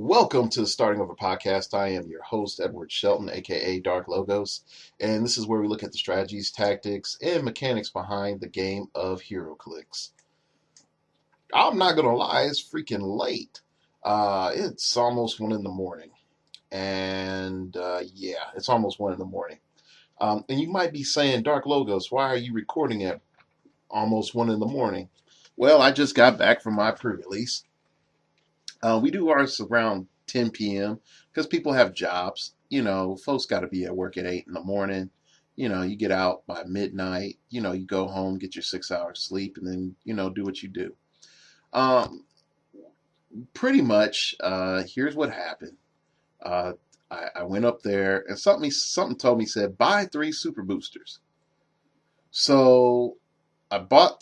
Welcome to the starting of a podcast. I am your host, Edward Shelton, aka Dark Logos, and this is where we look at the strategies, tactics, and mechanics behind the game of HEROCLIX. I'm not gonna lie, it's freaking late. It's almost 1 in the morning, and yeah, it's almost 1 in the morning. And you might be saying, Dark Logos, why are you recording at almost 1 in the morning? Well, I just got back from my pre-release. We do ours around 10 p.m. because people have jobs. Folks got to be at work at 8 in the morning. You get out by midnight. You go home, get your 6 hours sleep, and then, do what you do. Um, Pretty much, here's what happened. Uh, I went up there and something told me, said, buy 3 super boosters. So I bought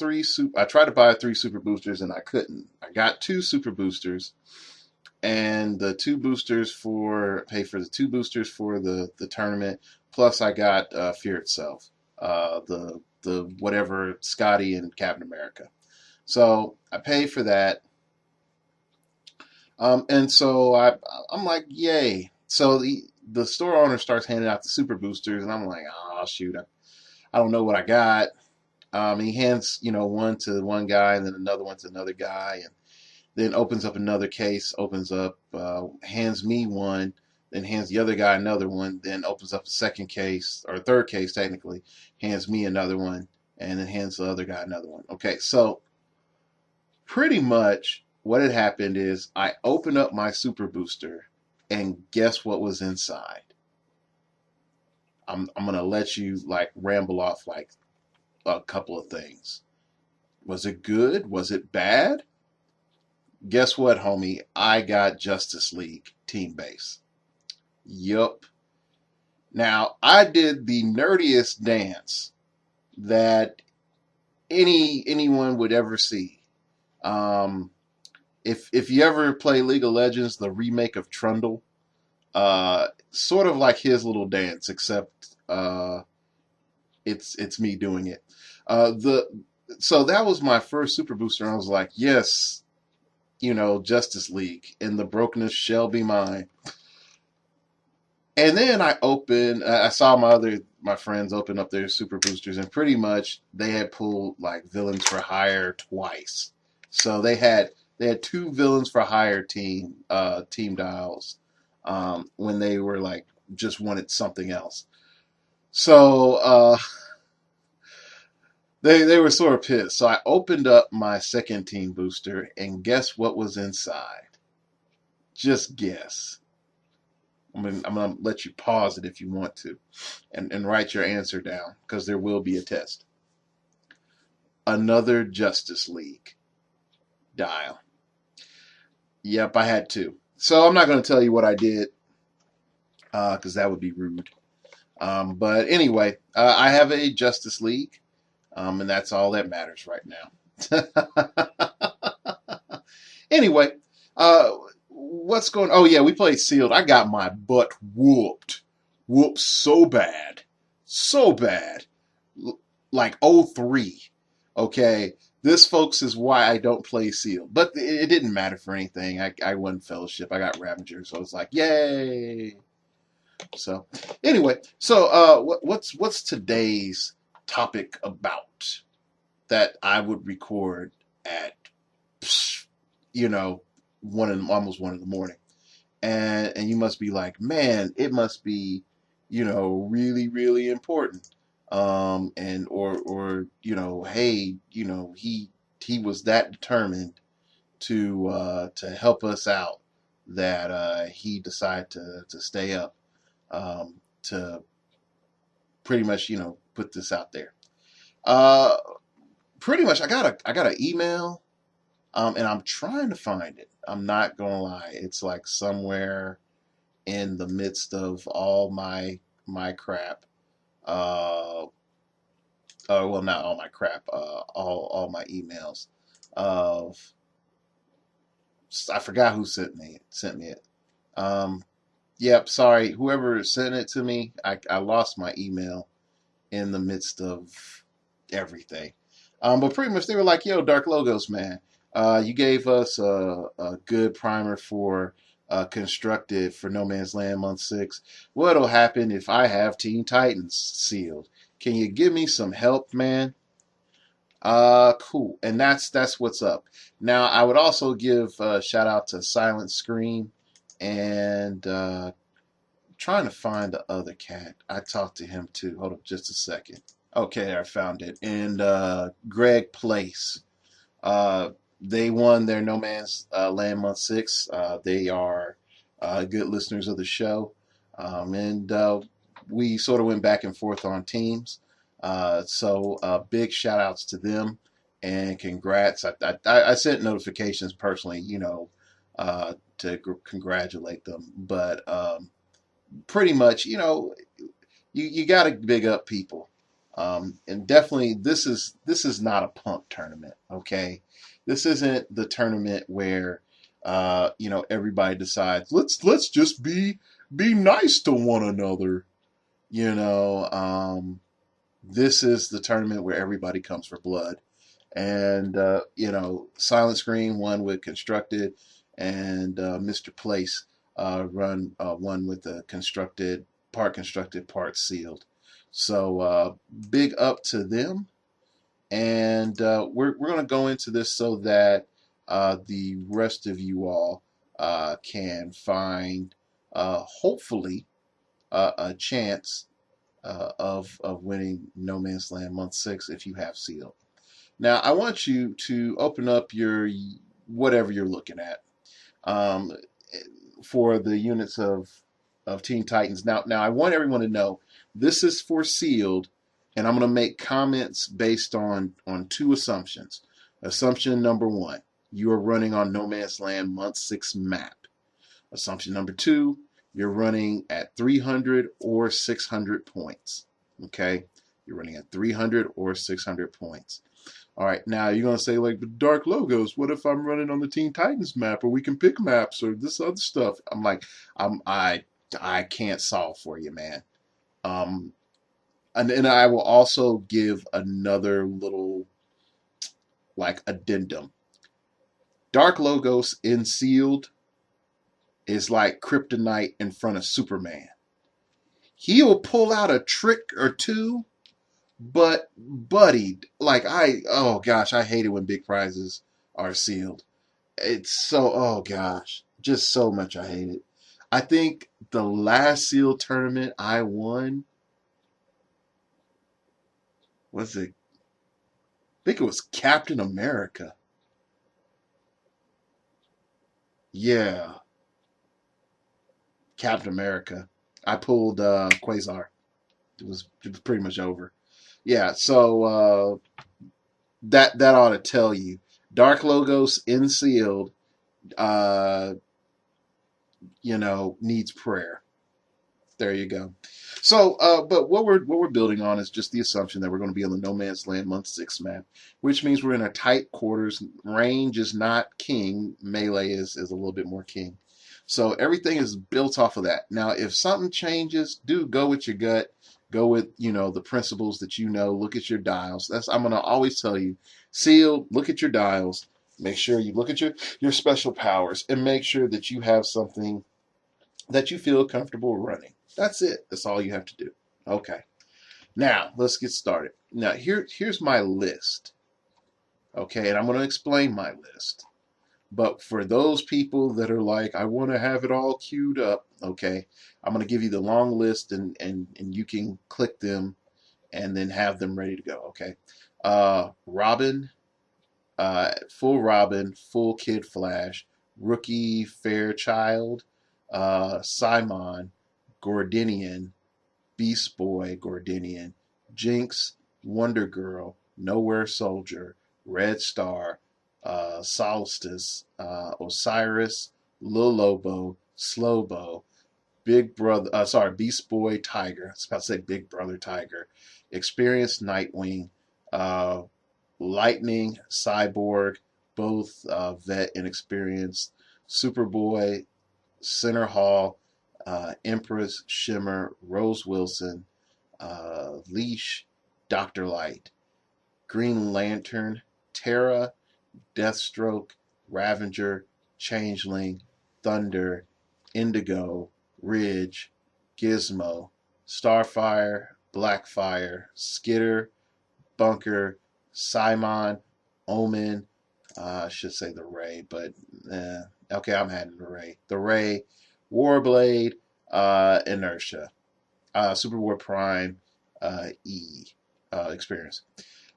I tried to buy 3 super boosters and I couldn't. I got 2 super boosters. And the 2 boosters pay for the 2 boosters for the tournament. Plus, I got Fear Itself, the whatever Scotty and Captain America. So I pay for that, and so I'm like, yay! So the store owner starts handing out the super boosters, and I'm like, oh shoot, I don't know what I got. He hands one to one guy, and then another one to another guy, and then opens up another case, hands me one, then hands the other guy another one, then opens up a second case, or third case technically, hands me another one, and then hands the other guy another one. Okay, so pretty much what had happened is I opened up my super booster, and guess what was inside? I'm gonna let you ramble off a couple of things. Was it good? Was it bad? Guess what, homie? I got Justice League Team Base. Yup. Now, I did the nerdiest dance that anyone would ever see. If you ever play League of Legends, the remake of Trundle, sort of like his little dance, except it's me doing it. So that was my first super booster, and I was like, yes, Justice League, and the brokenness shall be mine. And then I saw my friends open up their super boosters, and pretty much they had pulled villains for hire twice. So they had 2 villains for hire team dials, when they were just wanted something else. So they were sort of pissed. So I opened up my second team booster, and guess what was inside? Just guess. I'm gonna let you pause it if you want to, and write your answer down, because there will be a test. Another Justice League dial. Yep, I had 2. So I'm not going to tell you what I did, because that would be rude. But anyway, I have a Justice League, and that's all that matters right now. Anyway, what's going? Oh yeah, we played sealed. I got my butt whooped so bad, like 0-3. Okay, this, folks, is why I don't play sealed. But it didn't matter for anything. I won fellowship. I got Ravager, so it's like, yay. So anyway, what's today's topic about that I would record at almost 1 in the morning, and you must be like, man, it must be really, really important, and or hey, he was that determined to help us out that he decided to stay up, to pretty much put this out there. Pretty much I got an email, and I'm trying to find it. I'm not gonna lie, it's somewhere in the midst of all my crap. Well, not all my crap. All my emails. Of I forgot who sent me it. Yep, sorry, whoever sent it to me. I lost my email in the midst of everything. But pretty much they were like, yo, Dark Logos, man, you gave us a good primer for constructed for No Man's Land Month 6. What'll happen if I have Teen Titans sealed? Can you give me some help, man? Cool. And that's what's up. Now, I would also give a shout out to Silent Scream and trying to find the other cat. I talked to him too. Hold up just a second. Okay, I found it. And Greg Place. Uh, they won their No Man's Land Month 6. They are good listeners of the show. And we sort of went back and forth on teams. So big shout outs to them and congrats. I sent notifications personally, to congratulate them. But pretty much, you got to big up people. And definitely, this is not a punk tournament. Okay, this isn't the tournament where everybody decides let's just be nice to one another. This is the tournament where everybody comes for blood. And Silent Screen won with Constructed, and Mr. Place won with the constructed, part sealed. So big up to them, and we're going to go into this so that the rest of you all can find hopefully a chance of winning No Man's Land Month 6 if you have sealed. Now, I want you to open up your whatever you're looking at um, for the units of Teen Titans. Now, I want everyone to know this is for sealed, and I'm going to make comments based on two assumptions. Assumption number one, you are running on No Man's Land Month 6 map. Assumption number two, you're running at 300 or 600 points. Okay? You're running at 300 or 600 points. All right, now you're going to say, like, but Dark Logos, what if I'm running on the Teen Titans map, or we can pick maps, or this other stuff? I'm like, I can't solve for you, man. And I will also give another little, like, addendum. Dark Logos in sealed is like kryptonite in front of Superman. He'll pull out a trick or two, but buddy, like oh gosh, I hate it when big prizes are sealed. It's so, oh gosh, just so much I hate it. I think the last sealed tournament I won was it? I think it was Captain America. Yeah, Captain America. I pulled Quasar. It was pretty much over. Yeah, so that ought to tell you. Dark Logos in sealed, uh, needs prayer. There you go. So, but what we're building on is just the assumption that we're going to be on the No Man's Land Month 6 map, which means we're in a tight quarters. Range is not king. Melee is a little bit more king. So everything is built off of that. Now, if something changes, do go with your gut. Go with, the principles that you know. Look at your dials. I'm going to always tell you, seal, look at your dials. Make sure you look at your special powers and make sure that you have something that you feel comfortable running. That's it. That's all you have to do. Okay. Now, let's get started. Now, here's my list. Okay, and I'm going to explain my list. But for those people that are like, I want to have it all queued up, okay, I'm going to give you the long list and you can click them and then have them ready to go, okay? Robin, full Kid Flash, Rookie Fairchild, Simon, Gordinian, Beast Boy Gordinian, Jinx, Wonder Girl, Nowhere Soldier, Red Star, Solstice, Osiris, Lil Lobo, Slowbo, Beast Boy Tiger. I was about to say Big Brother Tiger, Experienced Nightwing, Lightning, Cyborg, both vet and experienced, Superboy, Center Hall, Empress, Shimmer, Rose Wilson, Leash, Dr. Light, Green Lantern, Terra, Deathstroke, Ravager, Changeling, Thunder, Indigo, Ridge, Gizmo, Starfire, Blackfire, Skitter, Bunker, Simon, Omen. I should say the Ray, but okay, I'm adding the Ray. The Ray, Warblade, Inertia, Super War Prime, E experience.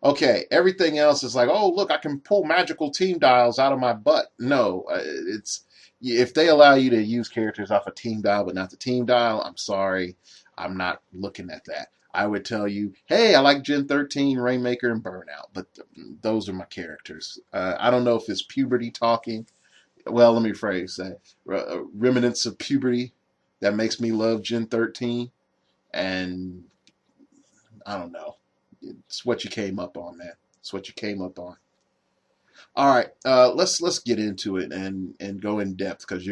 Okay, everything else is like, oh, look, I can pull magical team dials out of my butt. No, it's if they allow you to use characters off a team dial but not the team dial, I'm sorry, I'm not looking at that. I would tell you, hey, I like Gen 13, Rainmaker, and Burnout, but those are my characters. I don't know if it's puberty talking. Well, let me rephrase that. Remnants of puberty that makes me love Gen 13, and I don't know. It's what you came up on, man. It's what you came up on. All right, let's get into it and go in depth because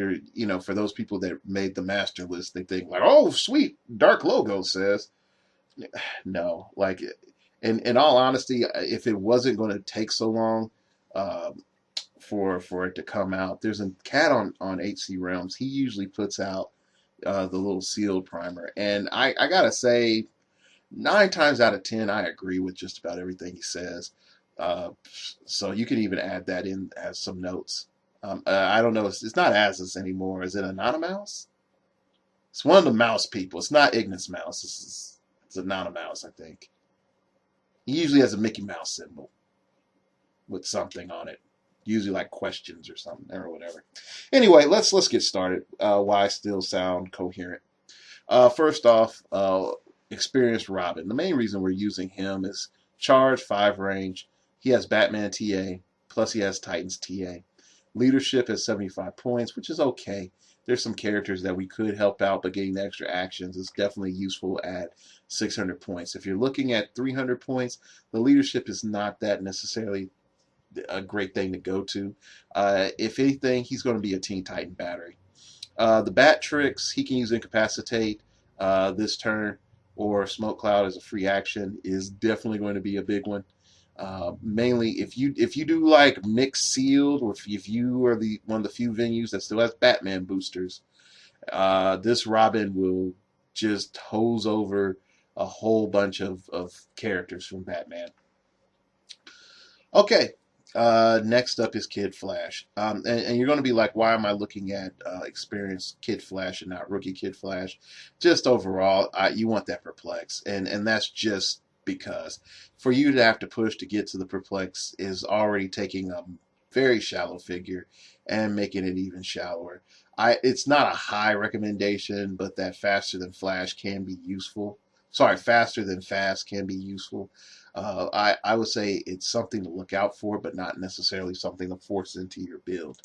for those people that made the master list, they think like, oh, sweet, Dark Logo says no. Like, in all honesty, if it wasn't going to take so long for it to come out, there's a cat on HC Realms. He usually puts out the little sealed primer, and I gotta say 9 times out of 10, I agree with just about everything he says. Uh, so you can even add that in as some notes. I don't know. It's not Azus anymore. Is it Anonymous? It's one of the mouse people. It's not Ignis Mouse. It's Anonymous, I think. He usually has a Mickey Mouse symbol with something on it. Usually like questions or something or whatever. Anyway, let's get started. Why I still sound coherent. First off, experienced Robin. The main reason we're using him is charge, 5 range. He has Batman TA, plus he has Titans TA. Leadership has 75 points, which is okay. There's some characters that we could help out, but getting the extra actions is definitely useful at 600 points. If you're looking at 300 points, the leadership is not that necessarily a great thing to go to. If anything, he's going to be a Teen Titan battery. The bat tricks, he can use Incapacitate this turn, or Smoke Cloud as a free action is definitely going to be a big one. Mainly if you do like mixed sealed, or if you are the one of the few venues that still has Batman boosters, this Robin will just hose over a whole bunch of characters from Batman. Okay, next up is Kid Flash. And you're going to be like, why am I looking at experienced Kid Flash and not rookie Kid Flash? Just overall, you want that perplex. And that's just because for you to have to push to get to the perplex is already taking a very shallow figure and making it even shallower. It's not a high recommendation, but that faster than Flash can be useful. Sorry, faster than fast can be useful. I would say it's something to look out for, but not necessarily something to force into your build.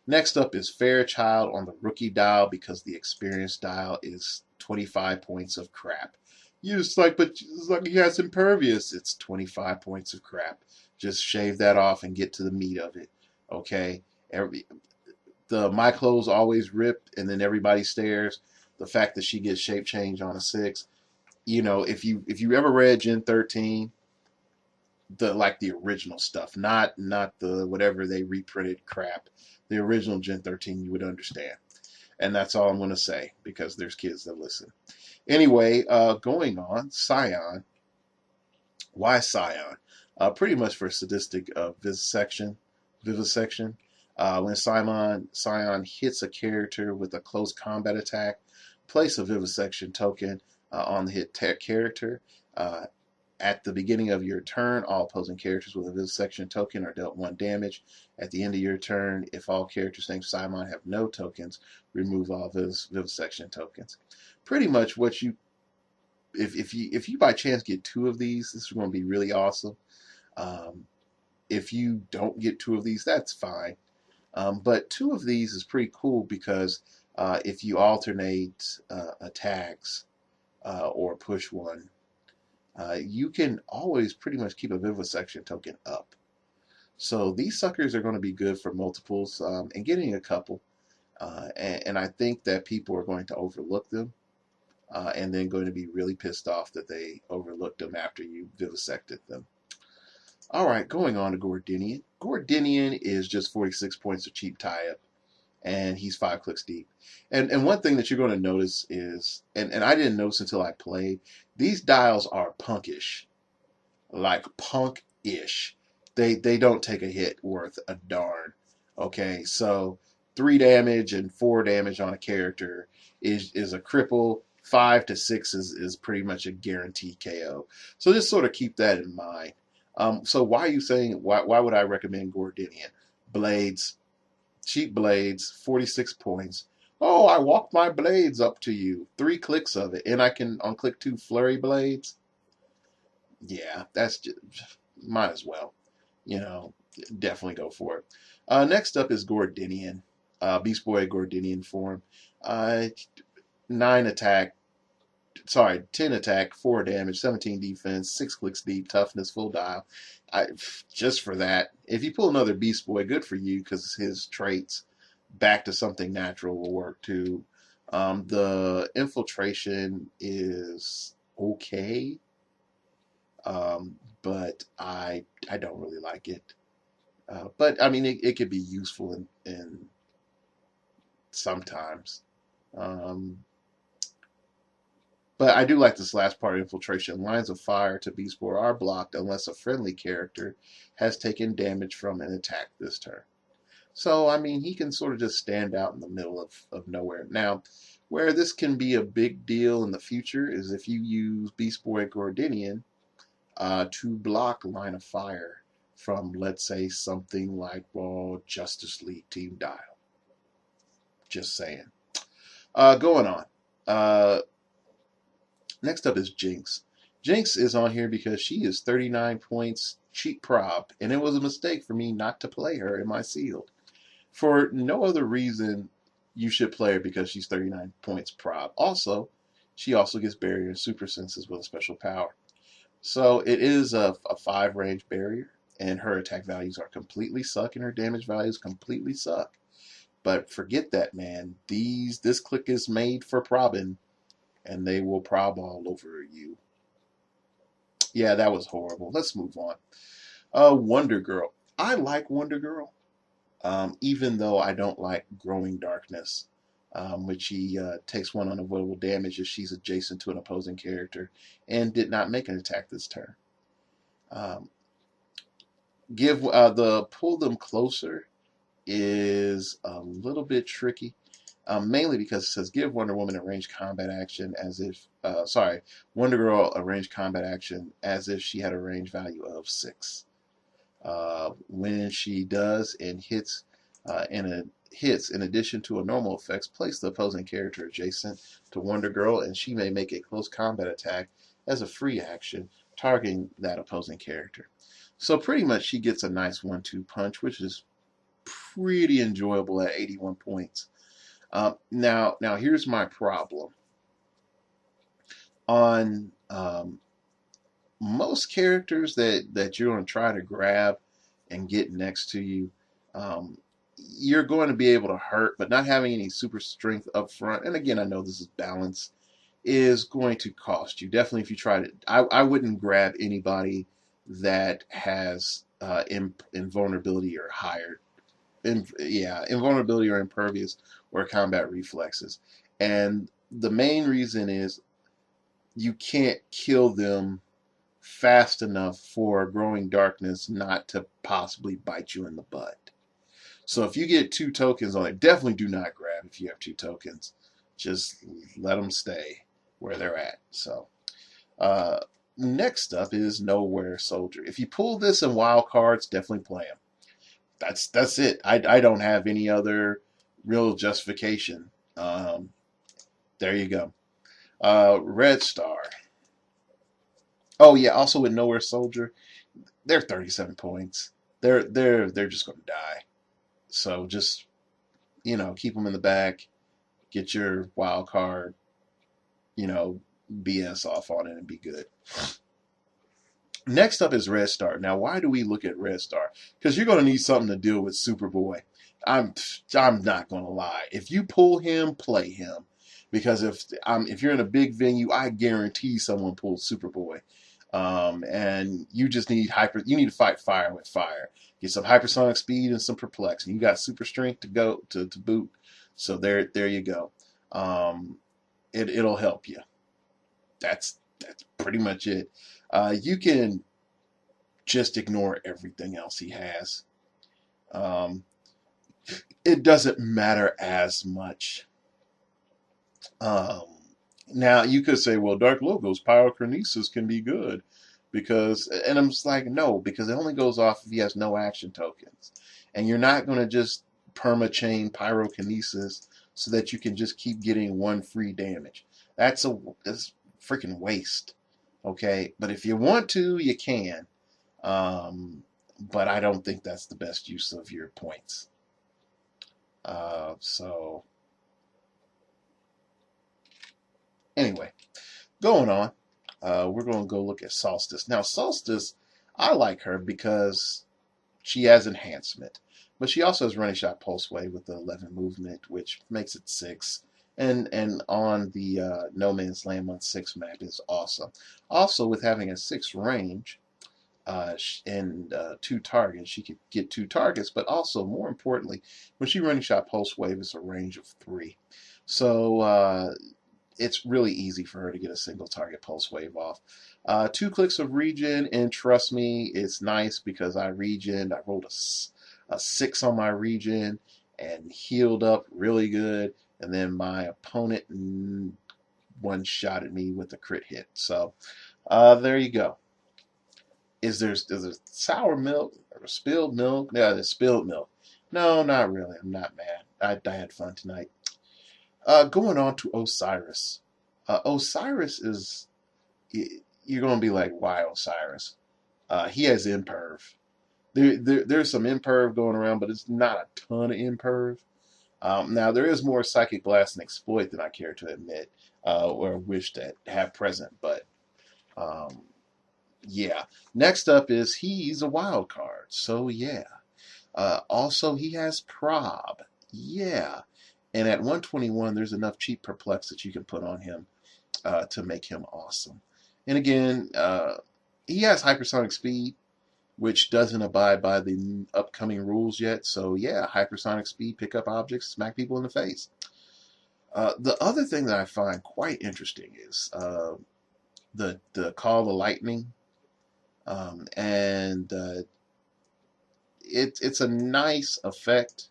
Next up is Fairchild on the rookie dial because the experience dial is 25 points of crap. You're just like, but it's like he has impervious. It's 25 points of crap. Just shave that off and get to the meat of it. Okay? My clothes always ripped and then everybody stares. The fact that she gets shape change on a 6. If you ever read Gen 13, the original stuff, not the whatever they reprinted crap, the original Gen 13, you would understand. And that's all I'm going to say because there's kids that listen. Anyway, going on, Scion. Why Scion? Pretty much for sadistic vivisection. When Scion hits a character with a close combat attack, place a vivisection token on the hit character. At the beginning of your turn, all opposing characters with a vivisection token are dealt 1 damage. At the end of your turn, if all characters named Simon have no tokens, remove all vivisection tokens. Pretty much what you, if you by chance get 2 of these, this is going to be really awesome. If you don't get 2 of these, that's fine. But 2 of these is pretty cool because if you alternate attacks or push one, you can always pretty much keep a vivisection token up. So these suckers are going to be good for multiples and getting a couple. And I think that people are going to overlook them and then going to be really pissed off that they overlooked them after you vivisected them. All right, going on to Gordinian. Gordinian is just 46 points of cheap tie-up. and he's 5 clicks deep. And one thing that you're going to notice is, and I didn't notice until I played, these dials are punkish, like punk-ish. They don't take a hit worth a darn. Okay, so 3 damage and 4 damage on a character is a cripple. 5 to 6 is pretty much a guaranteed KO. So just sort of keep that in mind. So why are you saying why would I recommend Gordinian? Blades, cheap blades, 46 points. Oh, I walked my blades up to you. 3 clicks of it, and I can on click 2 flurry blades. Yeah, that's just, might as well. You know, definitely go for it. Next up is Gordinian, Beast Boy Gordinian form. 9 attack, sorry, 10 attack, 4 damage, 17 defense, 6 clicks deep, toughness, full dial. Just for that, if you pull another Beast Boy, good for you, because his traits back to something natural will work too. The infiltration is okay, but I don't really like it. But I mean, it could be useful in sometimes. Um, but I do like this last part of infiltration. Lines of fire to Beast Boy are blocked unless a friendly character has taken damage from an attack this turn. So, I mean, he can sort of just stand out in the middle of nowhere. Now, where this can be a big deal in the future is if you use Beast Boy Gordinian to block line of fire from, let's say, something like, well, Justice League Team Dial. Just saying. Going on. Next up is Jinx. Jinx is on here because she is 39 points cheap prop, and it was a mistake for me not to play her in my sealed. For no other reason, you should play her because she's 39 points prop. Also, she also gets barrier and super senses with a special power. So it is a 5 range barrier, and her attack values are completely suck, and her damage values completely suck. But forget that, man. This click is made for probbing, and they will prob all over you. Yeah, that was horrible. Let's move on. Wonder Girl. I like Wonder Girl, even though I don't like Growing Darkness, which he takes 1 unavoidable damage if she's adjacent to an opposing character and did not make an attack this turn. Give the pull them closer is a little bit tricky, mainly because it says give Wonder Woman a ranged combat action as if, Wonder Girl a ranged combat action as if she had a range value of 6. When she does and hits, in addition to a normal effects, place the opposing character adjacent to Wonder Girl, and she may make a close combat attack as a free action, targeting that opposing character. So pretty much she gets a nice 1-2 punch, which is pretty enjoyable at 81 points. Now here's my problem. On most characters that you're going to try to grab and get next to you, you're going to be able to hurt, but not having any super strength up front, and again, I know this is balance, is going to cost you. Definitely if you try to, I wouldn't grab anybody that has invulnerability or higher. Invulnerability or impervious or combat reflexes. And the main reason is you can't kill them fast enough for Growing Darkness not to possibly bite you in the butt. So if you get 2 tokens on it, definitely do not grab if you have 2 tokens. Just let them stay where they're at. So next up is Nowhere Soldier. If you pull this in wild cards, definitely play them. That's it. I don't have any other real justification. There you go. Red Star. Oh yeah. Also with Nowhere Soldier, they're 37 points. They're just going to die. So just keep them in the back. Get your wild card. BS off on it and be good. Next up is Red Star. Now, why do we look at Red Star? Because you're going to need something to deal with Superboy. I'm not going to lie. If you pull him, play him. Because if you're in a big venue, I guarantee someone pulls Superboy. And you just need you need to fight fire with fire. Get some hypersonic speed and some perplex, and you got super strength to go to boot. So there you go. It'll help you. That's pretty much it. You can just ignore everything else he has. Um, it doesn't matter as much. Um, Now you could say, well, Dark Logos pyrokinesis can be good because, and I'm just like, no, because it only goes off if he has no action tokens, and you're not going to just perma chain pyrokinesis so that you can just keep getting one free damage. That's freaking waste. Okay, but if you want to, you can. But I don't think that's the best use of your points. So anyway, going on. We're going to go look at Solstice. Now, Solstice, I like her because she has enhancement, but she also has running shot pulse wave with the 11 movement, which makes it 6. And on the No Man's Land Month 6 map is awesome. Also, with having a 6 range and 2 targets, she could get 2 targets, but also, more importantly, when she running shot pulse wave, it's a range of 3. So, it's really easy for her to get a single target pulse wave off. 2 clicks of regen, and trust me, it's nice because I regened. I rolled a 6 on my regen and healed up really good. And then my opponent one-shotted me with a crit hit. So there you go. Is there sour milk or spilled milk? Yeah, there's spilled milk. No, not really. I'm not mad. I had fun tonight. Going on to Osiris. Osiris is, you're going to be like, why Osiris? He has imperv. There's some imperv going around, but it's not a ton of imperv. Now, there is more Psychic Blast and Exploit than I care to admit, or wish to have present, but um, yeah. Next up is he's a wild card, so yeah. Also, he has prob, yeah. And at 121, there's enough cheap perplex that you can put on him to make him awesome. And again, he has hypersonic speed, which doesn't abide by the upcoming rules yet. So yeah, hypersonic speed, pick up objects, smack people in the face. The other thing that I find quite interesting is the call the lightning, and it's a nice effect.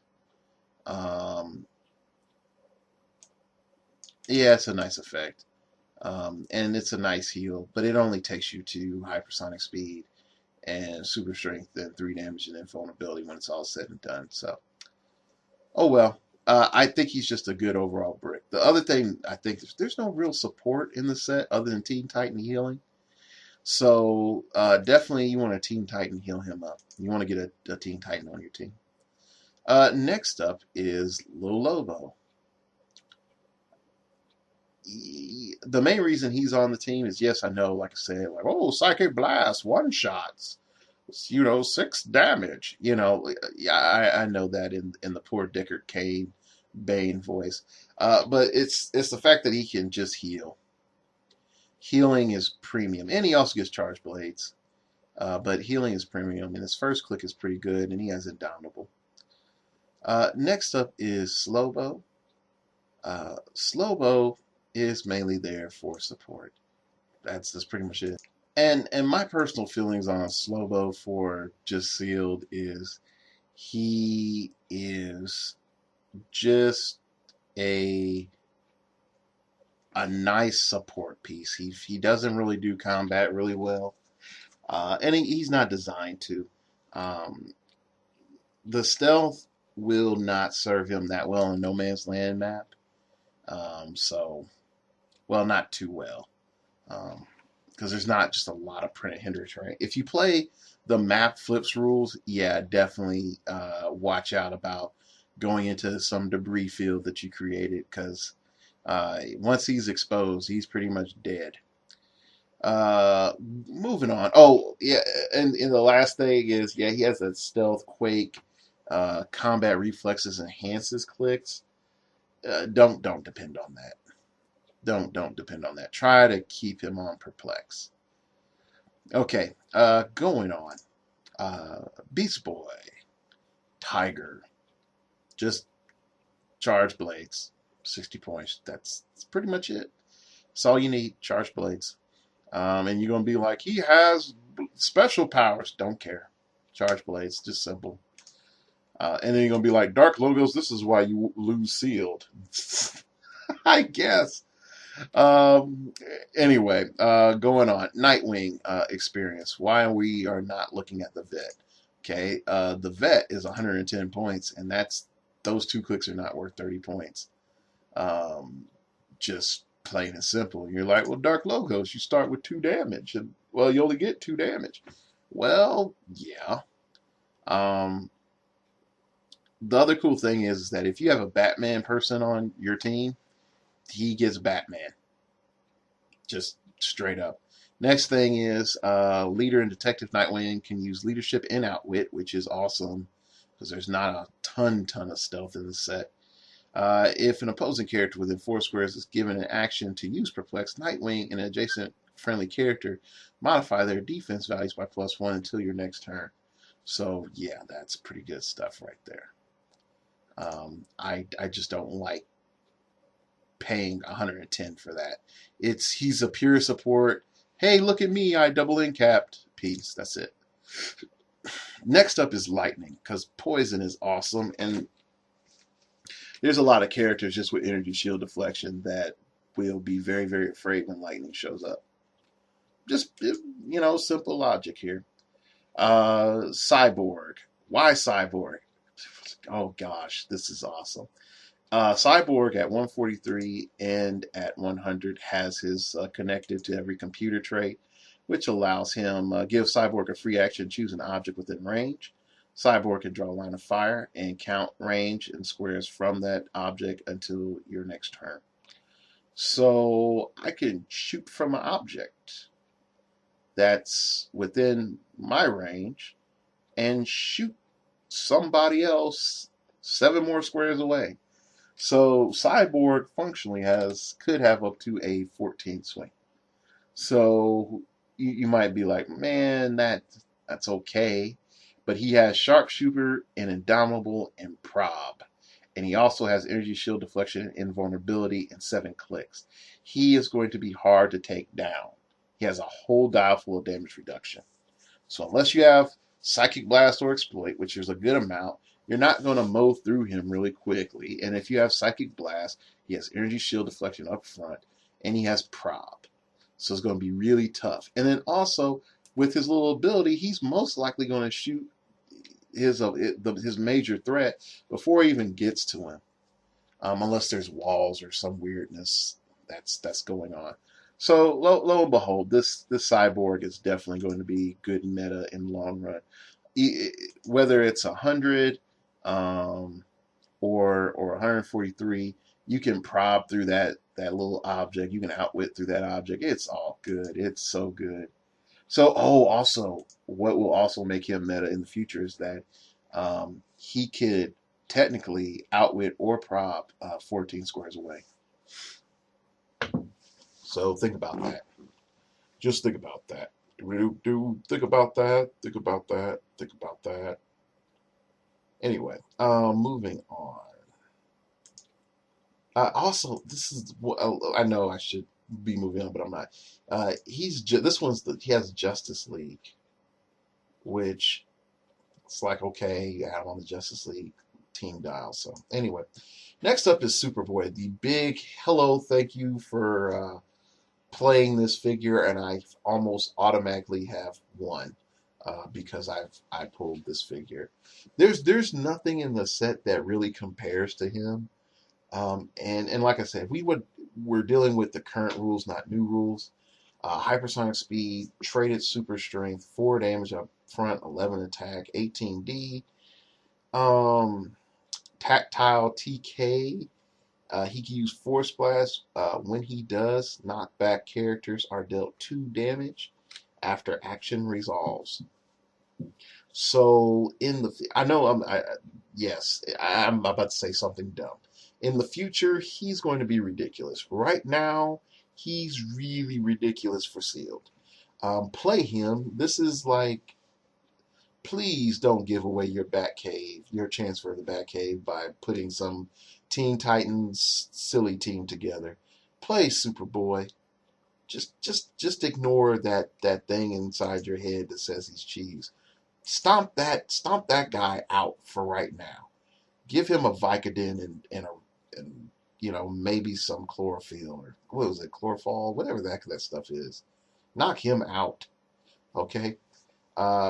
Um, yeah, it's a nice effect. And it's a nice heal, but it only takes you to hypersonic speed and super strength and 3 damage and invulnerability when it's all said and done. So, oh well. I think he's just a good overall brick. The other thing I think there's no real support in the set other than Teen Titan healing. So definitely you want a Teen Titan heal him up. You want to get a Teen Titan on your team. Next up is Lil Lobo. The main reason he's on the team is, yes, I know, like I said, like, oh, Psychic Blast, one shots, 6 damage. Yeah, I know that in the poor Deckard Cain Bane voice. But it's the fact that he can just heal. Healing is premium, and he also gets charge blades. But healing is premium, and his first click is pretty good, and he has Indomitable. Next up is Slobo. Slobo is mainly there for support. That's pretty much it. And my personal feelings on Slobo for just sealed is he is just a nice support piece. He doesn't really do combat really well, and he's not designed to. Um, the stealth will not serve him that well in No Man's Land map. So, well, not too well. Because there's not just a lot of printed hindrance, right? If you play the map flips rules, yeah, definitely watch out about going into some debris field that you created, because once he's exposed, he's pretty much dead. Moving on. Oh, yeah, and the last thing is, yeah, he has a stealth quake, combat reflexes enhances clicks. Don't depend on that. Don't depend on that. Try to keep him on perplex. Okay, going on. Beast Boy, Tiger, just charge blades, 60 points. That's pretty much it. That's all you need. Charge blades. And you're gonna be like, he has special powers. Don't care. Charge blades, just simple. And then you're gonna be like, Dark Logos. This is why you lose sealed. I guess. Um, anyway, going on. Nightwing experience. Why we are not looking at the vet. Okay, the vet is 110 points, and those 2 clicks are not worth 30 points. Um, just plain and simple. You're like, well, Dark Logos, you start with 2 damage, and well, you only get 2 damage. Well, yeah. Um, the other cool thing is that if you have a Batman person on your team, he gets Batman. Just straight up. Next thing is leader and detective Nightwing can use leadership and outwit, which is awesome because there's not a ton of stealth in the set. If an opposing character within 4 squares is given an action to use Perplex, Nightwing and an adjacent friendly character modify their defense values by +1 until your next turn. So yeah, that's pretty good stuff right there. I just don't like paying 110 for that. He's a pure support. Hey, look at me, I double incapped. Peace. That's it. Next up is lightning, because poison is awesome, and there's a lot of characters just with energy shield deflection that will be very, very afraid when lightning shows up. Just, simple logic here. Cyborg. Why Cyborg? Oh gosh, this is awesome. Cyborg at 143 and at 100 has his connected to every computer trait, which allows him give Cyborg a free action, choose an object within range. Cyborg can draw a line of fire and count range and squares from that object until your next turn. So I can shoot from an object that's within my range and shoot somebody else 7 more squares away. So Cyborg functionally could have up to a 14 swing. So you might be like, man, that's okay. But he has Sharpshooter and Indomitable and Prob. And he also has Energy Shield Deflection and Invulnerability and 7 clicks. He is going to be hard to take down. He has a whole dial full of damage reduction. So unless you have Psychic Blast or Exploit, which is a good amount, you're not going to mow through him really quickly. And if you have Psychic Blast, he has Energy Shield Deflection up front, and he has Prob. So it's going to be really tough. And then also, with his little ability, he's most likely going to shoot his major threat before he even gets to him, unless there's walls or some weirdness that's going on. So lo and behold, this cyborg is definitely going to be good meta in the long run. Whether it's 100 or 143, you can prob through that little object. You can outwit through that object. It's all good. It's so good. So also what will also make him meta in the future is that he could technically outwit or prob 14 squares away. So think about that. Just think about that. Think about that. Think about that. Think about that. Anyway, moving on. Also, this is I know I should be moving on, but I'm not. He has Justice League, which it's like okay, I'm on the Justice League team dial. So anyway, next up is Superboy, the big hello, thank you for playing this figure, and I almost automatically have won because I pulled this figure. There's nothing in the set that really compares to him. And like I said, we're dealing with the current rules, not new rules. Hypersonic speed, traded super strength, 4 damage up front, 11 attack, 18D. Tactile TK. He can use Force Blast. When he does, knockback characters are dealt 2 damage after action resolves. So I know I'm about to say something dumb. In the future, he's going to be ridiculous. Right now, he's really ridiculous for sealed. Play him. This is like, please don't give away your Batcave, your chance for the Batcave by putting some Teen Titans silly team together. Play Superboy. Just ignore that thing inside your head that says he's cheese. Stomp that guy out for right now. Give him a Vicodin and maybe some chlorophyll, or what was it, chlorophyll, whatever the heck that stuff is. Knock him out. Okay.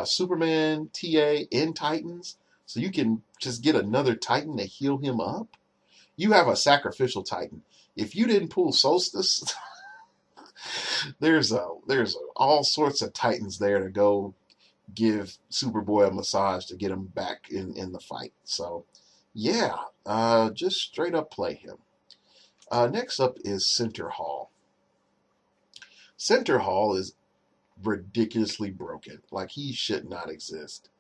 Superman TA in Titans, so you can just get another Titan to heal him up. You have a sacrificial Titan. If you didn't pull Solstice, there's all sorts of Titans there to go give Superboy a massage to get him back in the fight. So yeah, just straight up play him. Next up is Center Hall. Center Hall is ridiculously broken. Like, he should not exist.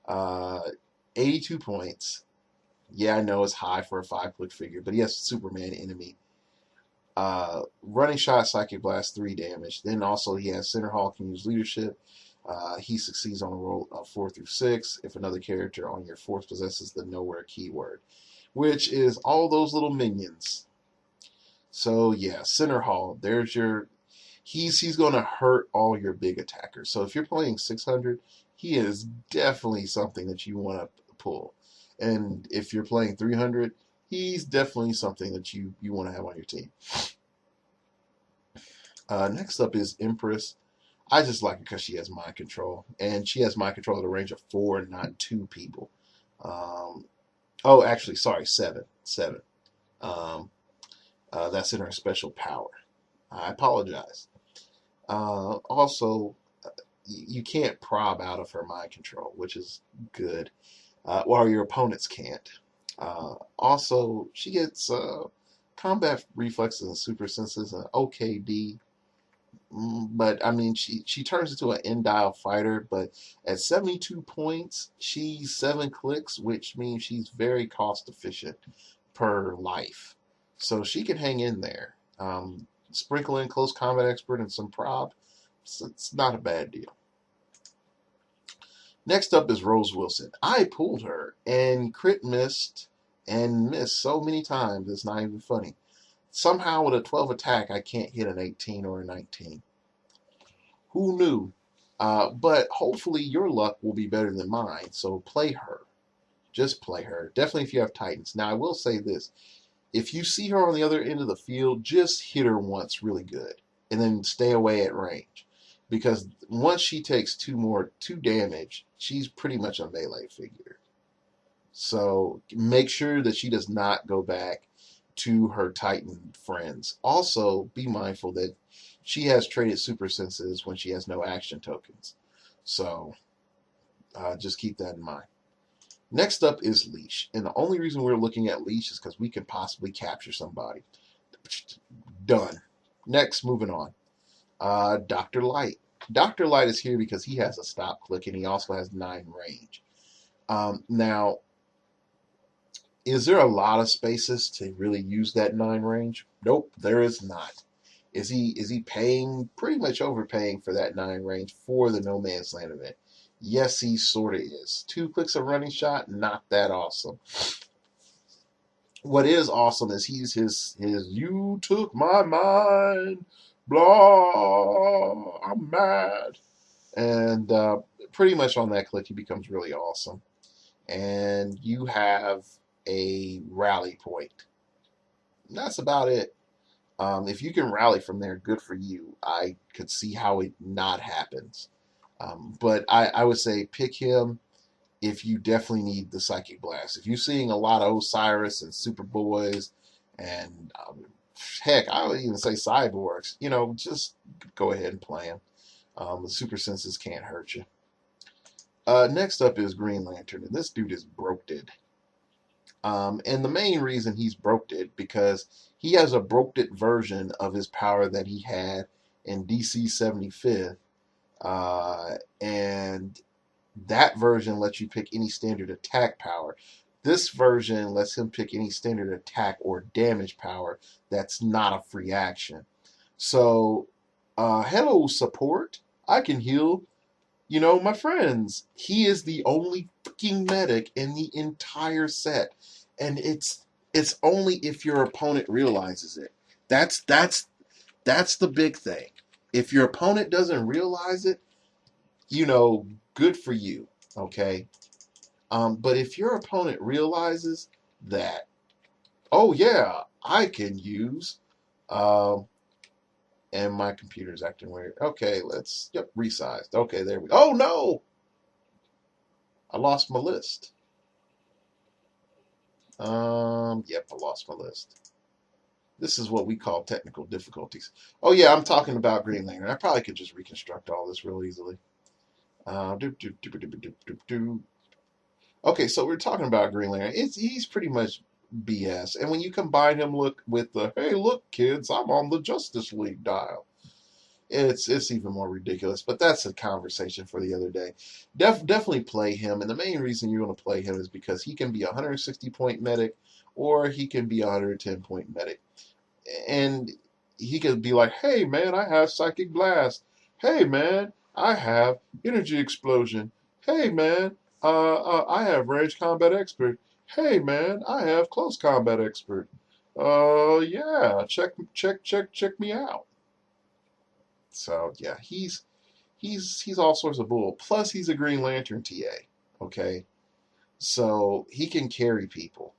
82 points. Yeah, I know it's high for a 5-click figure, but he has Superman enemy. Running shot, psychic blast, 3 damage. Then also he has Center Hall can use leadership. He succeeds on a roll of 4 through 6 if another character on your force possesses the nowhere keyword, which is all those little minions. So yeah, Center Hall, there's your. He's going to hurt all your big attackers. So if you're playing 600, he is definitely something that you want to pull. And if you're playing 300, he's definitely something that you want to have on your team. Next up is Empress. I just like her because she has mind control. And she has mind control at a range of 4, not 2 people. Actually, sorry, 7. 7. That's in her special power. I apologize. Also, you can't prob out of her mind control, which is good, while your opponents can't. Also, she gets combat reflexes and super senses and OKD, but I mean, she turns into an end-dial fighter, but at 72 points, she's 7 clicks, which means she's very cost efficient per life. So she can hang in there. Sprinkle in close combat expert and some prob, it's not a bad deal. Next up is Rose Wilson. I pulled her and crit missed so many times, it's not even funny. Somehow with a 12 attack, I can't hit an 18 or a 19. Who knew? But hopefully your luck will be better than mine, so play her. Just play her. Definitely if you have Titans. Now, I will say this. If you see her on the other end of the field, just hit her once really good, and then stay away at range. Because once she takes 2 damage, she's pretty much a melee figure. So make sure that she does not go back to her Titan friends. Also, be mindful that she has traded super senses when she has no action tokens. So just keep that in mind. Next up is Leash. And the only reason we're looking at Leash is because we can possibly capture somebody. Done. Next, moving on. Dr. Light. Dr. Light is here because he has a stop click and he also has 9 range. Now, is there a lot of spaces to really use that 9 range? Nope, there is not. Is he paying, pretty much overpaying for that 9 range for the No Man's Land event? Yes, he sort of is. 2 clicks of running shot, not that awesome. What is awesome is he's his you took my mind, blah, I'm mad. And pretty much on that click, he becomes really awesome. And you have a rally point. And that's about it. If you can rally from there, good for you. I could see how it not happens. But I would say pick him if you definitely need the Psychic Blast. If you're seeing a lot of Osiris and Superboys and heck, I would even say Cyborgs, just go ahead and play him. The Super Senses can't hurt you. Next up is Green Lantern, and this dude is broke-did. And the main reason he's broke-did because he has a broke-did version of his power that he had in DC 75th. And that version lets you pick any standard attack power. This version lets him pick any standard attack or damage power that's not a free action. So, hello support. I can heal, my friends. He is the only freaking medic in the entire set. And it's only if your opponent realizes it. That's the big thing. If your opponent doesn't realize it, good for you. Okay. But if your opponent realizes that, oh yeah, I can use, um, and my computer's acting weird. Okay, yep, resized. Okay, there we go. Oh no, I lost my list. Yep, I lost my list. This is what we call technical difficulties. Oh yeah, I'm talking about Green Lantern. I probably could just reconstruct all this real easily. Okay, so we're talking about Green Lantern. He's pretty much BS. And when you combine him with the hey look kids, I'm on the Justice League dial. It's even more ridiculous. But that's a conversation for the other day. Definitely play him, and the main reason you're going to play him is because he can be a 160-point medic, or he can be a 110-point medic, and he could be like, "Hey man, I have Psychic Blast. Hey man, I have Energy Explosion. Hey man, I have Range Combat Expert. Hey man, I have Close Combat Expert. Yeah, check me out." So yeah, he's all sorts of bull. Plus, he's a Green Lantern TA. Okay, so he can carry people.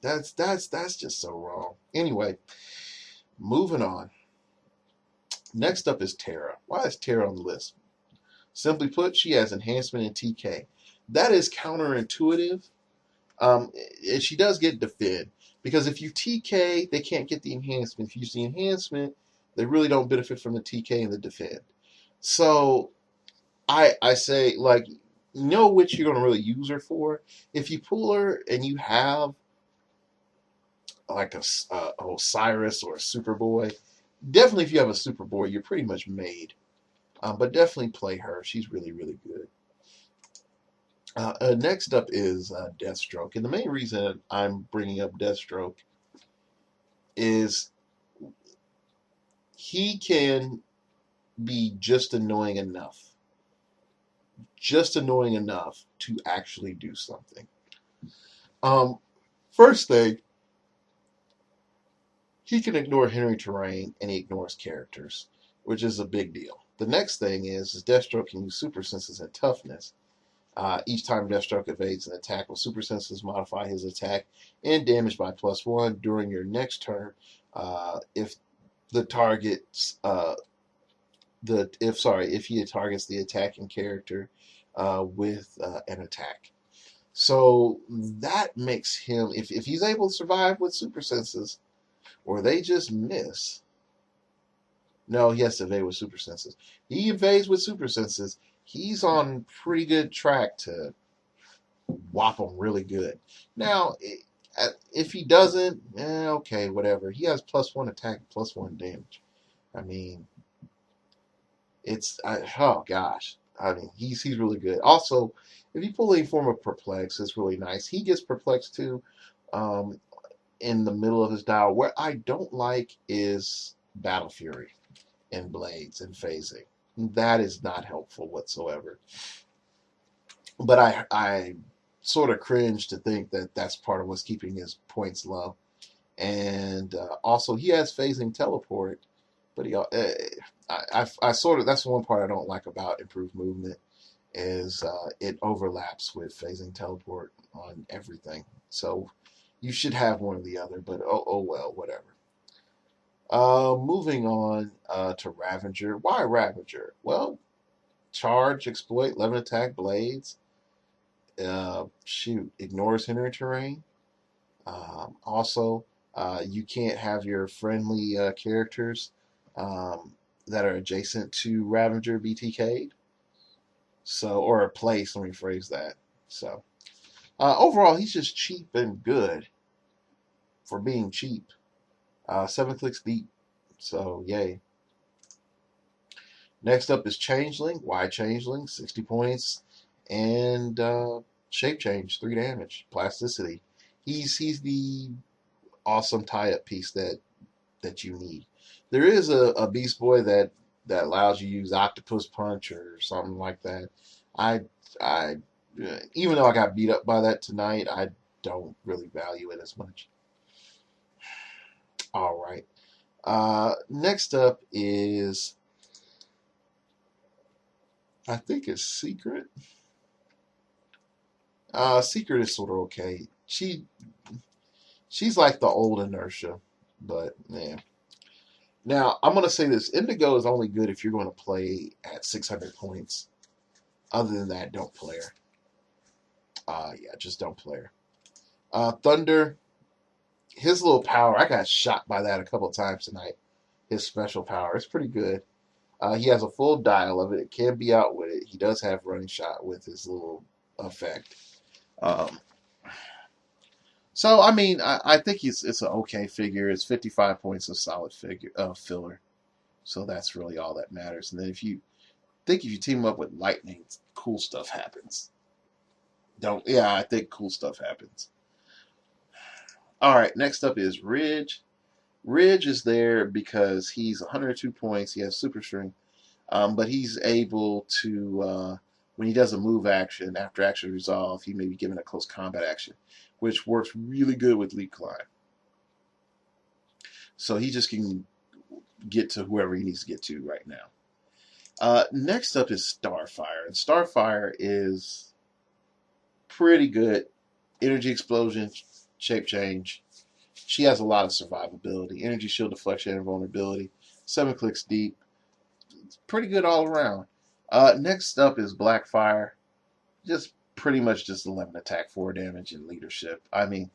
That's just so wrong. Anyway, moving on. Next up is Terra. Why is Terra on the list? Simply put, she has enhancement in TK. That is counterintuitive. And she does get defend because if you TK, they can't get the enhancement. If you use the enhancement, they really don't benefit from the TK and the defend. So I say, like, know which you're going to really use her for. If you pull her and you have like a Osiris or a Superboy, definitely if you have a Superboy, you're pretty much made. But definitely play her. She's really, really good. Next up is Deathstroke. And the main reason I'm bringing up Deathstroke is he can be just annoying enough to actually do something. Um, First thing, he can ignore Henry terrain and he ignores characters, which is a big deal. The next thing is Deathstroke can use super senses and toughness. Each time Deathstroke evades an attack with super senses, modify his attack and damage by +1 during your next turn. If the target's if he targets the attacking character with an attack. So that makes him, if he's able to survive with super senses, or they just miss. No, he has to evade with super senses. He evades with super senses. He's on pretty good track to whop them really good. Now, if he doesn't, okay, whatever. He has +1 attack, +1 damage. I mean, oh gosh. I mean, he's really good. Also, if you pull any form of perplex, it's really nice. He gets perplexed too, um, in the middle of his dial. Where I don't like is Battle Fury and Blades and phasing. That is not helpful whatsoever. But I sort of cringe to think that that's part of what's keeping his points low. And also, he has phasing teleport, but I sort of, that's the one part I don't like about improved movement is it overlaps with phasing teleport on everything. So you should have one or the other, but oh well, whatever. Moving on to Ravager. Why Ravager? Well, charge, exploit, 11 attack, blades. Ignores hindering terrain. Also, you can't have your friendly characters that are adjacent to Ravager be TK'd. So, or a place, let me phrase that. So, overall, he's just cheap and good for being cheap. 7 clicks deep. So, yay. Next up is Changeling. Why Changeling? 60 points. And Shape Change, 3 damage. Plasticity. He's the awesome tie-up piece that you need. There is a Beast Boy that that allows you to use Octopus Punch or something like that. I I even though I got beat up by that tonight, I don't really value it as much. All right. Next up is I think it's Secret. Secret is sort of okay. She's like the old Inertia, but yeah. Now I'm gonna say this: Indigo is only good if you're going to play at 600 points. Other than that, don't play her. Yeah, just don't play her. Thunder, his little power. I got shot by that a couple of times tonight. His special power, it's pretty good. He has a full dial of it. It can be outwitted. He does have running shot with his little effect. Um, so I mean, I think it's an okay figure. It's 55 points of solid figure filler. So that's really all that matters. And then if you team him up with Lightning, cool stuff happens. Don't yeah, I think cool stuff happens. All right, next up is Ridge. Ridge is there because he's 102 points. He has super strength, but he's able to when he does a move action after action resolve, he may be given a close combat action, which works really good with Leap Climb. So he just can get to whoever he needs to get to right now. Next up is Starfire, and Starfire is pretty good. Energy explosion, shape change. She has a lot of survivability, energy shield deflection, and vulnerability. 7 clicks deep. It's pretty good all around. Next up is Blackfire. Just pretty much just 11 attack, 4 damage, and leadership. I mean,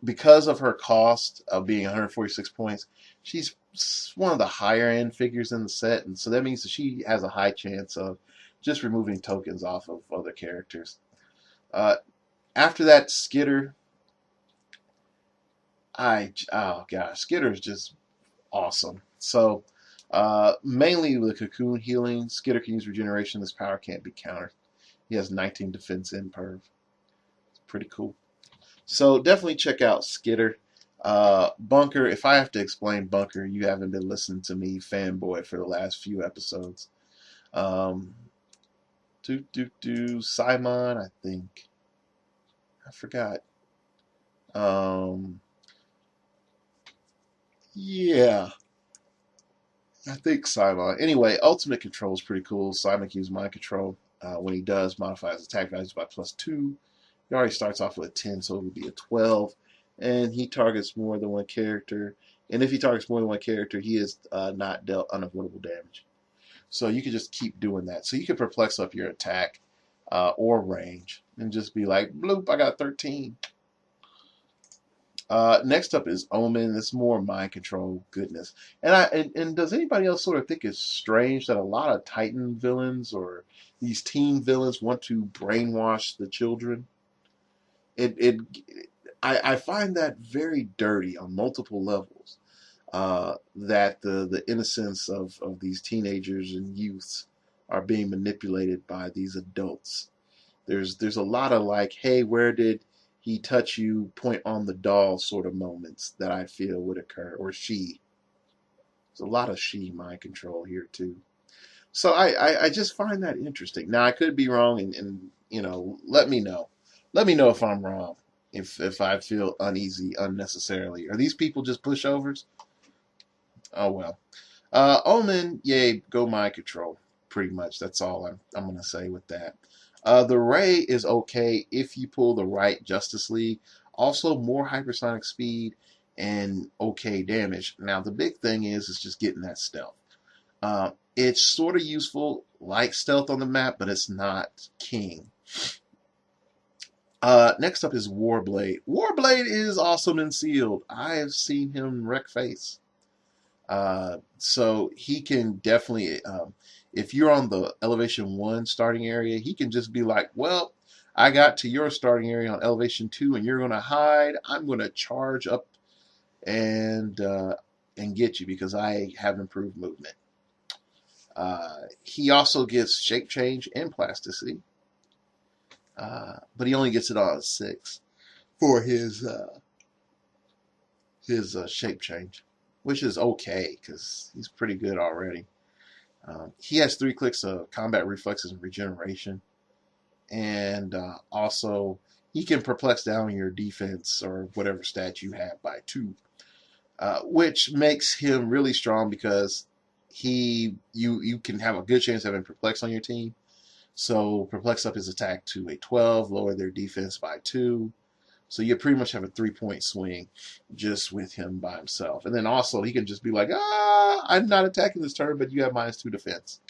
because of her cost of being 146 points, she's one of the higher end figures in the set, and so that means that she has a high chance of just removing tokens off of other characters. After that, Skitter. Oh gosh, Skitter is just awesome. So mainly with Cocoon healing, Skitter can use regeneration. This power can't be countered. He has 19 defense in perv. It's pretty cool. So definitely check out Skitter. Bunker, if I have to explain Bunker, you haven't been listening to me fanboy for the last few episodes. Simon, I think. I forgot. Yeah, I think Simon. Anyway, ultimate control is pretty cool. Simon can use mind control. When he does, modify his attack values by +2. He already starts off with a 10, so it would be a 12. And he targets more than one character. And if he targets more than one character, he is not dealt unavoidable damage. So you can just keep doing that. So you can perplex up your attack or range and just be like, bloop, I got 13. Next up is Omen. It's more mind control goodness. And does anybody else sort of think it's strange that a lot of Titan villains or these teen villains want to brainwash the children? I find that very dirty on multiple levels. That the innocence of these teenagers and youths are being manipulated by these adults. There's a lot of like, hey, where did he touch you, point on the doll sort of moments that I feel would occur, or she. There's a lot of she mind control here too. So I just find that interesting. Now I could be wrong, and let me know. Let me know if I'm wrong. If I feel uneasy unnecessarily. Are these people just pushovers? Oh well. Omen, yay, go mind control. Pretty much. That's all I'm gonna say with that. The Ray is okay if you pull the right Justice League. Also, more hypersonic speed and okay damage. Now, the big thing is just getting that stealth. It's sort of useful, like stealth on the map, but it's not king. Next up is Warblade. Warblade is awesome and sealed. I have seen him wreck face. So he can definitely, if you're on the elevation 1 starting area, he can just be like, well, I got to your starting area on elevation 2 and you're going to hide. I'm going to charge up and get you because I have improved movement. He also gets shape change and plasticity, but he only gets it on a 6 for his shape change, which is okay because he's pretty good already. He has 3 clicks of combat reflexes and regeneration, and also he can perplex down your defense or whatever stat you have by 2, which makes him really strong because you can have a good chance of having perplex on your team. So perplex up his attack to a 12, lower their defense by 2. So you pretty much have a 3-point swing just with him by himself. And then also he can just be like, I'm not attacking this turn, but you have -2 defense,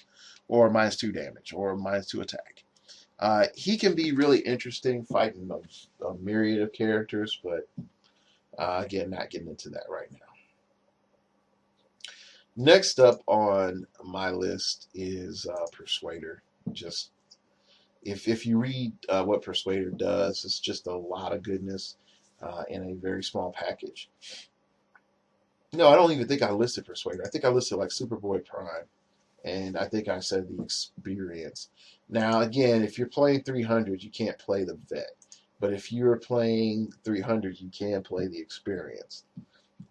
or -2 damage, or -2 attack. He can be really interesting fighting a myriad of characters, but again, not getting into that right now. Next up on my list is Persuader. Just if you read what Persuader does, it's just a lot of goodness in a very small package. No, I don't even think I listed Persuader. I think I listed like Superboy Prime, and I think I said the experience. Now, again, if you're playing 300, you can't play the vet, but if you're playing 300, you can play the experience,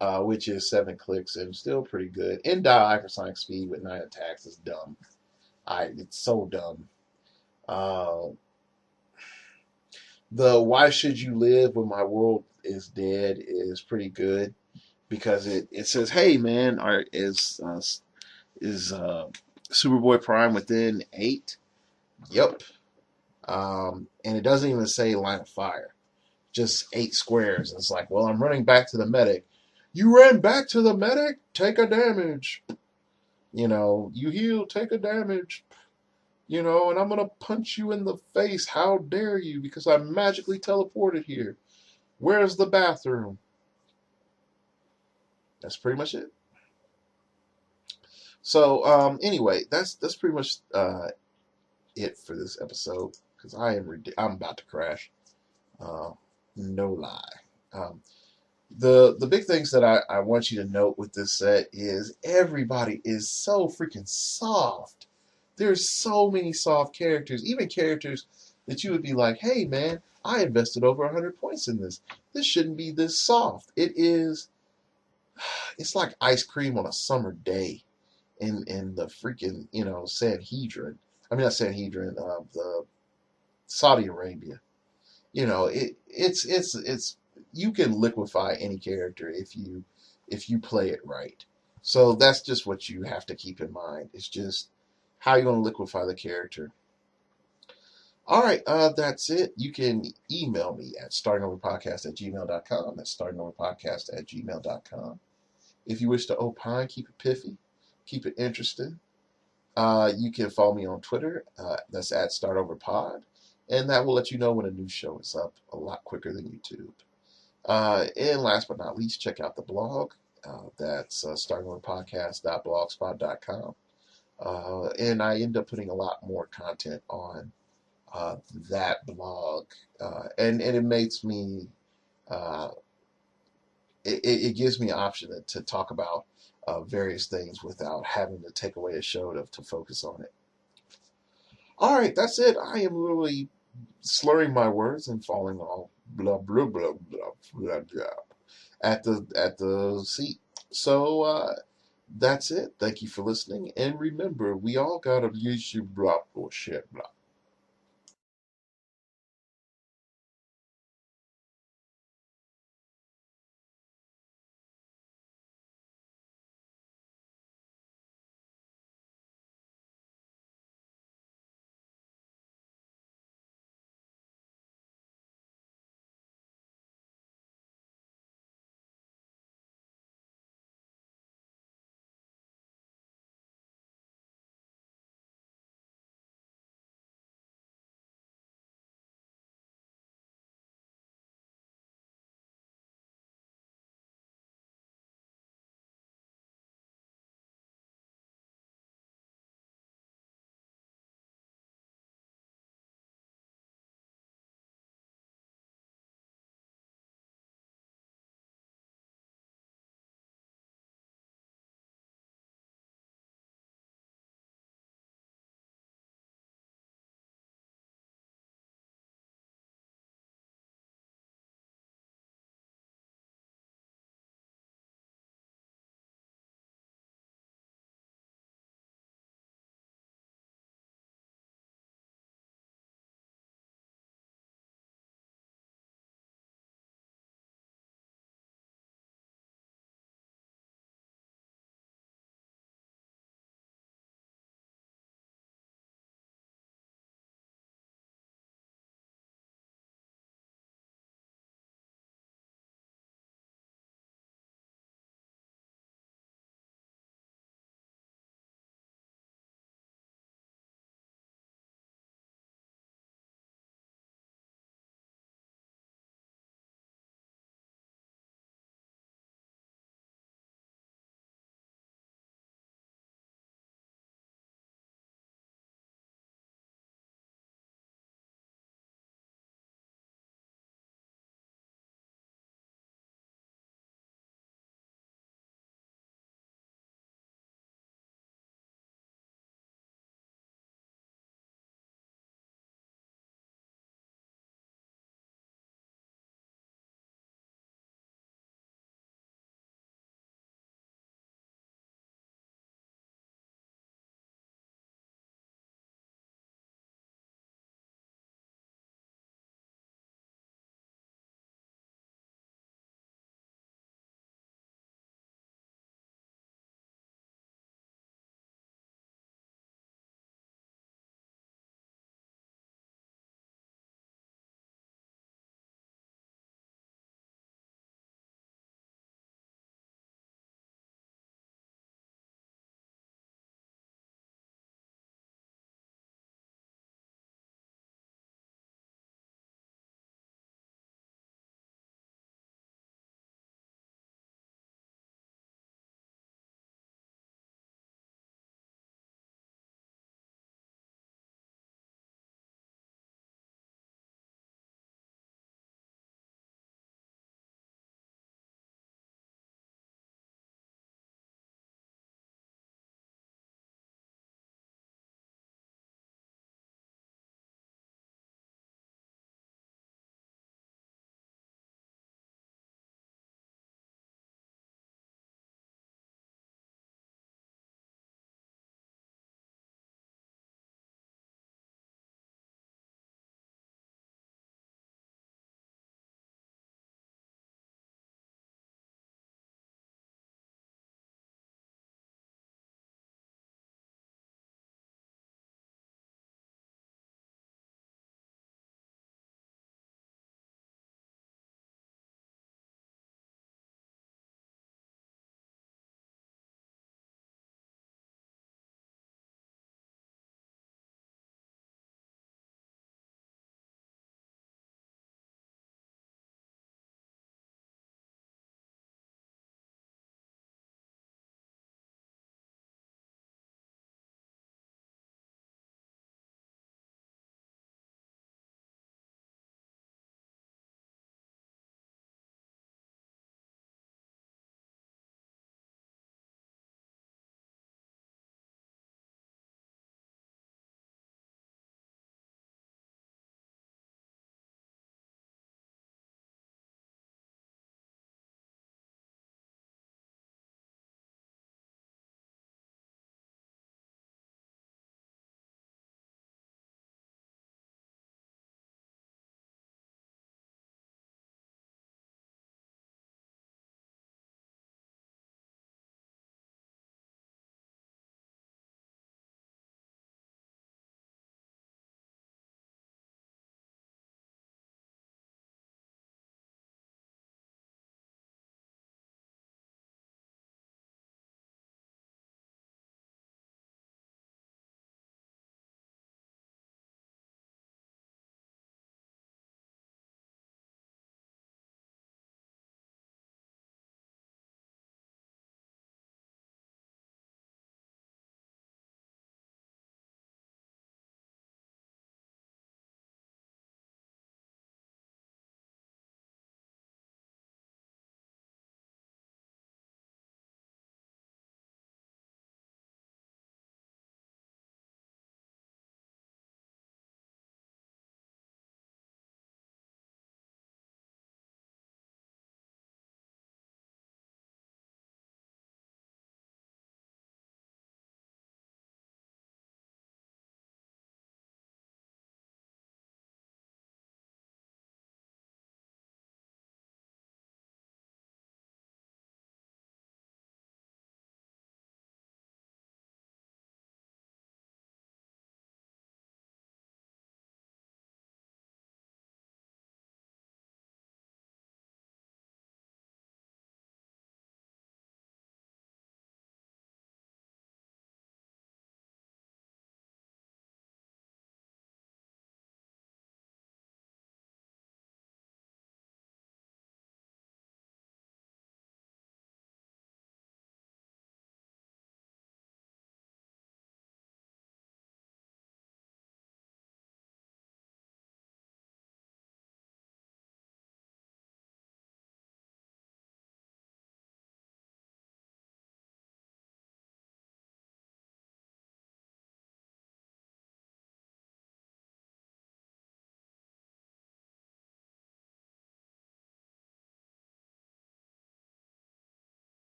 which is 7 clicks and still pretty good. Endowed hypersonic speed with 9 attacks is dumb. It's so dumb. The why should you live when my world is dead is pretty good because it says, hey man, is Superboy Prime within 8? Yep. And it doesn't even say line of fire, just 8 squares. It's like, well, I'm running back to the medic. You ran back to the medic? Take a damage. You heal, take a damage. And I'm going to punch you in the face. How dare you? Because I magically teleported here. Where's the bathroom? That's pretty much it. So anyway, that's pretty much it for this episode because I'm about to crash. No lie. Um, the big things that I want you to note with this set is everybody is so freaking soft. There's so many soft characters, even characters that you would be like, hey man, I invested over 100 points in this. This shouldn't be this soft. It's like ice cream on a summer day in the freaking, Sanhedrin. I mean, not Sanhedrin, the Saudi Arabia. It's you can liquefy any character if you play it right. So that's just what you have to keep in mind. It's just how you're going to liquefy the character. All right, that's it. You can email me at startingoverpodcast@gmail.com. That's startingoverpodcast@gmail.com. If you wish to opine, keep it piffy, keep it interesting. You can follow me on Twitter. That's at StartOverPod. And that will let you know when a new show is up a lot quicker than YouTube. And last but not least, check out the blog. That's startingoverpodcast.blogspot.com. And I end up putting a lot more content on that blog. And it makes me, it gives me an option to talk about various things without having to take away a show to focus on it. All right, that's it. I am really slurring my words and falling all blah blah blah blah blah blah at the seat. So that's it. Thank you for listening, and remember, we all gotta use your blah bullshit blah.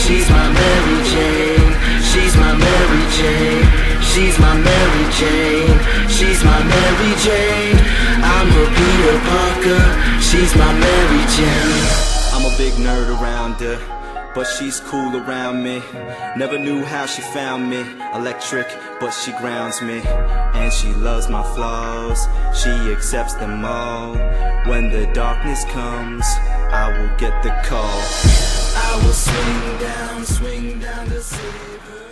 She's my Mary Jane. She's my Mary Jane. She's my Mary Jane. She's my Mary Jane. I'm her Peter Parker. She's my Mary Jane. I'm a big nerd around her, but she's cool around me. Never knew how she found me. Electric, but she grounds me. And she loves my flaws. She accepts them all. When the darkness comes, I will get the call. I will swing down to save her.